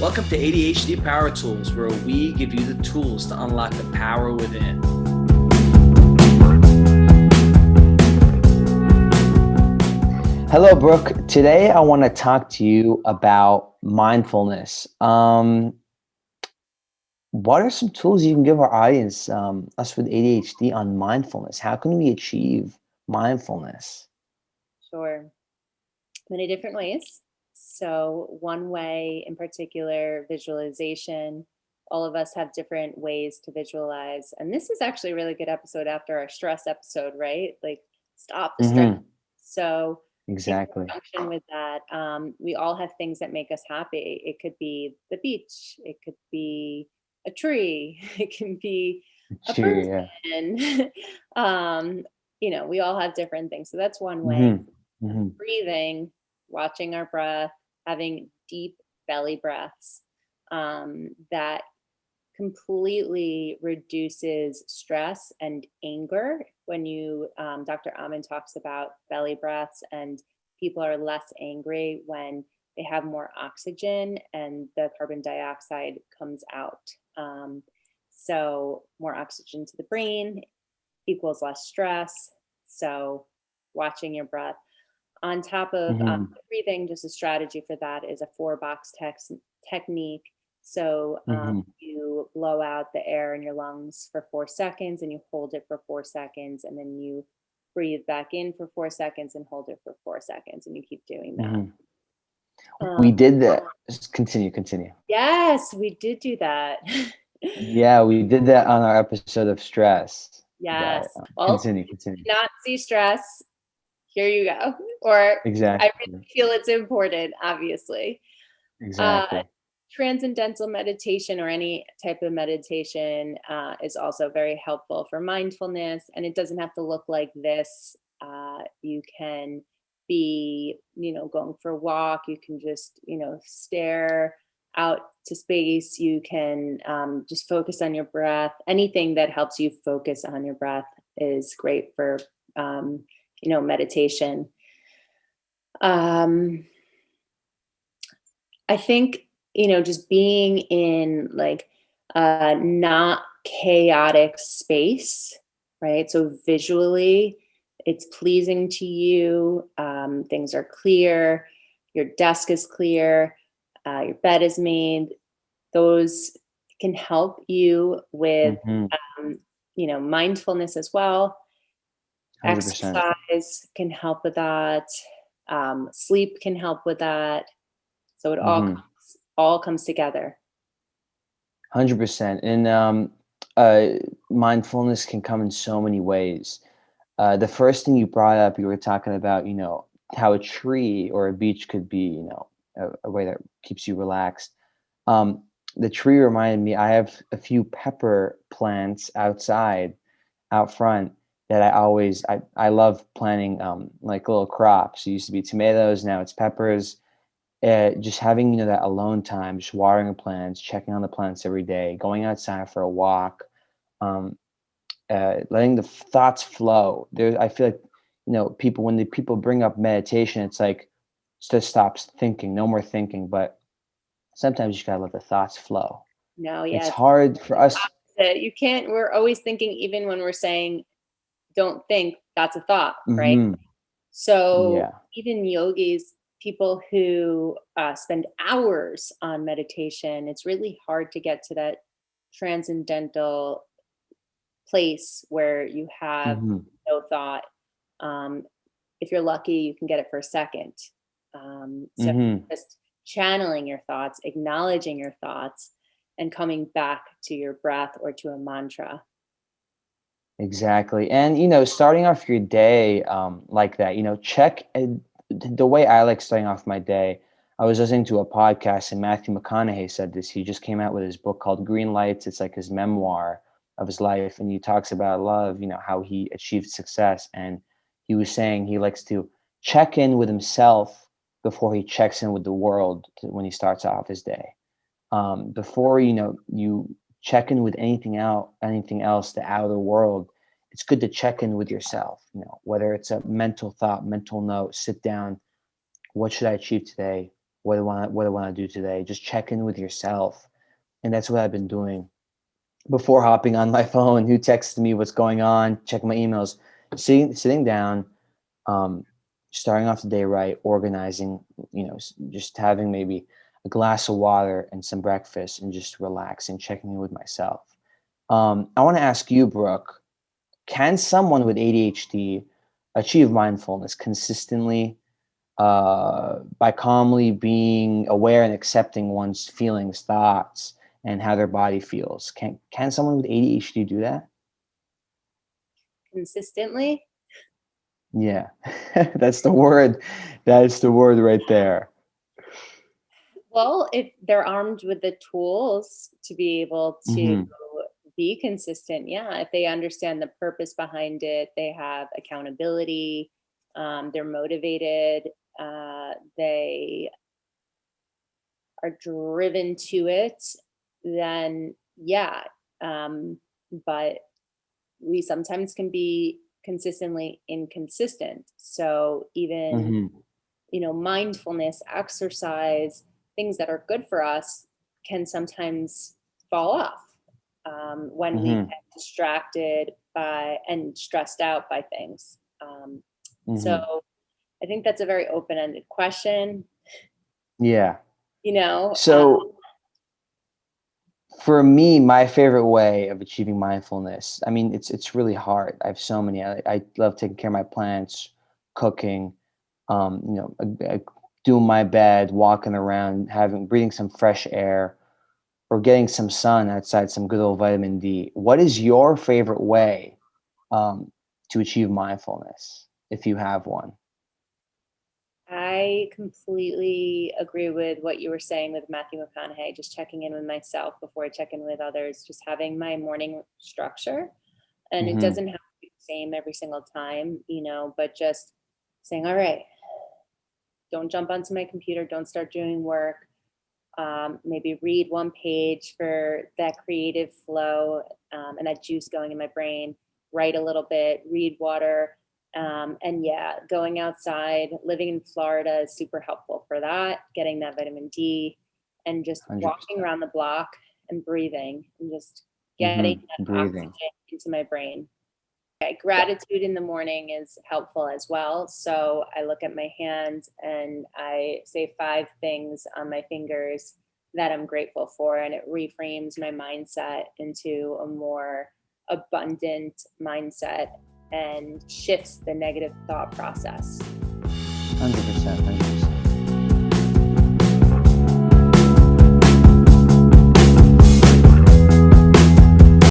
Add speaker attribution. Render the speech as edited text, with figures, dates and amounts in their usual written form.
Speaker 1: Welcome to ADHD Power Tools, where we give you the tools to unlock the power within. Hello, Brooke. Today, I want to talk to you about mindfulness. What are some tools you can give our audience, us with ADHD, on mindfulness? How can we achieve mindfulness?
Speaker 2: Sure. Many different ways. So, one way in particular, visualization. All of us have different ways to visualize. And this is actually a really good episode after our stress episode, right? Like, stop the stress.
Speaker 1: Mm-hmm.
Speaker 2: So, in
Speaker 1: Exactly.
Speaker 2: conjunction with that, we all have things that make us happy. It could be the beach, it could be a tree, it can be a
Speaker 1: Sure, yeah.
Speaker 2: person. um, we all have different things. So, that's one way.
Speaker 1: Mm-hmm. Mm-hmm.
Speaker 2: Breathing, watching our breath, having deep belly breaths that completely reduces stress and anger. When Dr. Amen talks about belly breaths, and people are less angry when they have more oxygen and the carbon dioxide comes out. So more oxygen to the brain equals less stress. So watching your breath. On top of
Speaker 1: Mm-hmm.
Speaker 2: breathing, just a strategy for that is a 4-box technique. So
Speaker 1: Mm-hmm.
Speaker 2: you blow out the air in your lungs for 4 seconds and you hold it for 4 seconds, and then you breathe back in for 4 seconds and hold it for 4 seconds, and you keep doing that.
Speaker 1: Mm-hmm. We did that. Just continue.
Speaker 2: Yes, we did do that.
Speaker 1: Yeah, we did that on our episode of stress.
Speaker 2: Yes.
Speaker 1: But
Speaker 2: Well,
Speaker 1: continue.
Speaker 2: if you did not see stress, here you go. Or I
Speaker 1: Exactly.
Speaker 2: really feel it's important, obviously. Uh,
Speaker 1: Exactly.
Speaker 2: Transcendental meditation, or any type of meditation, is also very helpful for mindfulness. And it doesn't have to look like this. You can be, going for a walk. You can just, stare out to space. You can just focus on your breath. Anything that helps you focus on your breath is great for, meditation. I think, just being in like a not chaotic space, right? So visually, it's pleasing to you. Things are clear. Your desk is clear. Your bed is made. Those can help you with,
Speaker 1: Mm-hmm.
Speaker 2: um, mindfulness as well.
Speaker 1: 100%.
Speaker 2: Exercise can help with that. Sleep can help with that. So it
Speaker 1: Mm-hmm.
Speaker 2: all comes together.
Speaker 1: 100%. And mindfulness can come in so many ways. The first thing you brought up, you were talking about, how a tree or a beach could be, a way that keeps you relaxed. Um, the tree reminded me, I have a few pepper plants out front, that I love planting, like little crops. It used to be tomatoes, now it's peppers. Just having, that alone time, just watering the plants, checking on the plants every day, going outside for a walk, um, letting the thoughts flow. I feel like, people, when the people bring up meditation, it's like, just stops thinking, no more thinking. But sometimes you gotta let the thoughts flow.
Speaker 2: No,
Speaker 1: It's
Speaker 2: yes.
Speaker 1: hard for us.
Speaker 2: You can't, we're always thinking, even when we're saying don't think, that's a thought, right?
Speaker 1: Hmm.
Speaker 2: So
Speaker 1: Yeah.
Speaker 2: even yogis, people who spend hours on meditation, it's really hard to get to that transcendental place where you have
Speaker 1: Hmm.
Speaker 2: no thought. Um, if you're lucky, you can get it for a second. So
Speaker 1: Hmm.
Speaker 2: just channeling your thoughts, acknowledging your thoughts, and coming back to your breath or to a mantra.
Speaker 1: Exactly. And, starting off your day, like that, check the way I like starting off my day. I was listening to a podcast, and Matthew McConaughey said this. He just came out with his book called Green Lights. It's like his memoir of his life. And he talks about a lot of, how he achieved success. And he was saying he likes to check in with himself before he checks in with the world when he starts off his day. Before, you check in with anything else, the outer world, it's good to check in with yourself, whether it's a mental thought, mental note, sit down, what should I achieve today? what I want to do today. Just check in with yourself. And that's what I've been doing before hopping on my phone. Who texted me, what's going on, check my emails, sitting down, um, starting off the day right, organizing, just having maybe a glass of water and some breakfast and just relaxing, checking in with myself. I want to ask you, Brooke, can someone with ADHD achieve mindfulness consistently, by calmly being aware and accepting one's feelings, thoughts, and how their body feels? Can someone with ADHD do that?
Speaker 2: Consistently?
Speaker 1: Yeah, that's the word. That's the word right there.
Speaker 2: Well, if they're armed with the tools to be able to
Speaker 1: Hmm.
Speaker 2: be consistent, yeah, if they understand the purpose behind it, they have accountability, they're motivated, they are driven to it, then yeah. Um, but we sometimes can be consistently inconsistent. So even,
Speaker 1: Hmm.
Speaker 2: mindfulness, exercise, things that are good for us can sometimes fall off when we
Speaker 1: Hmm.
Speaker 2: get distracted by and stressed out by things. So
Speaker 1: Hmm.
Speaker 2: I think that's a very open-ended question.
Speaker 1: Yeah.
Speaker 2: You know,
Speaker 1: So for me, my favorite way of achieving mindfulness, I mean, it's really hard. I have so many. I love taking care of my plants, cooking, doing my bed, walking around, having breathing some fresh air, or getting some sun outside, some good old vitamin D. What is your favorite way um, to achieve mindfulness, if you have one?
Speaker 2: I completely agree with what you were saying with Matthew McConaughey, just checking in with myself before I check in with others, just having my morning structure. And it
Speaker 1: Hmm.
Speaker 2: doesn't have to be the same every single time, but just saying, all right, don't jump onto my computer, don't start doing work. Maybe read one page for that creative flow and that juice going in my brain, write a little bit, read water. And yeah, going outside, living in Florida is super helpful for that, getting that vitamin D and just
Speaker 1: 100%.
Speaker 2: walking around the block and breathing and just getting
Speaker 1: Hmm.
Speaker 2: that
Speaker 1: Breathing.
Speaker 2: oxygen into my brain. Okay, gratitude in the morning is helpful as well. So I look at my hands and I say 5 things on my fingers that I'm grateful for, and it reframes my mindset into a more abundant mindset and shifts the negative thought process.
Speaker 1: 100%. 100%.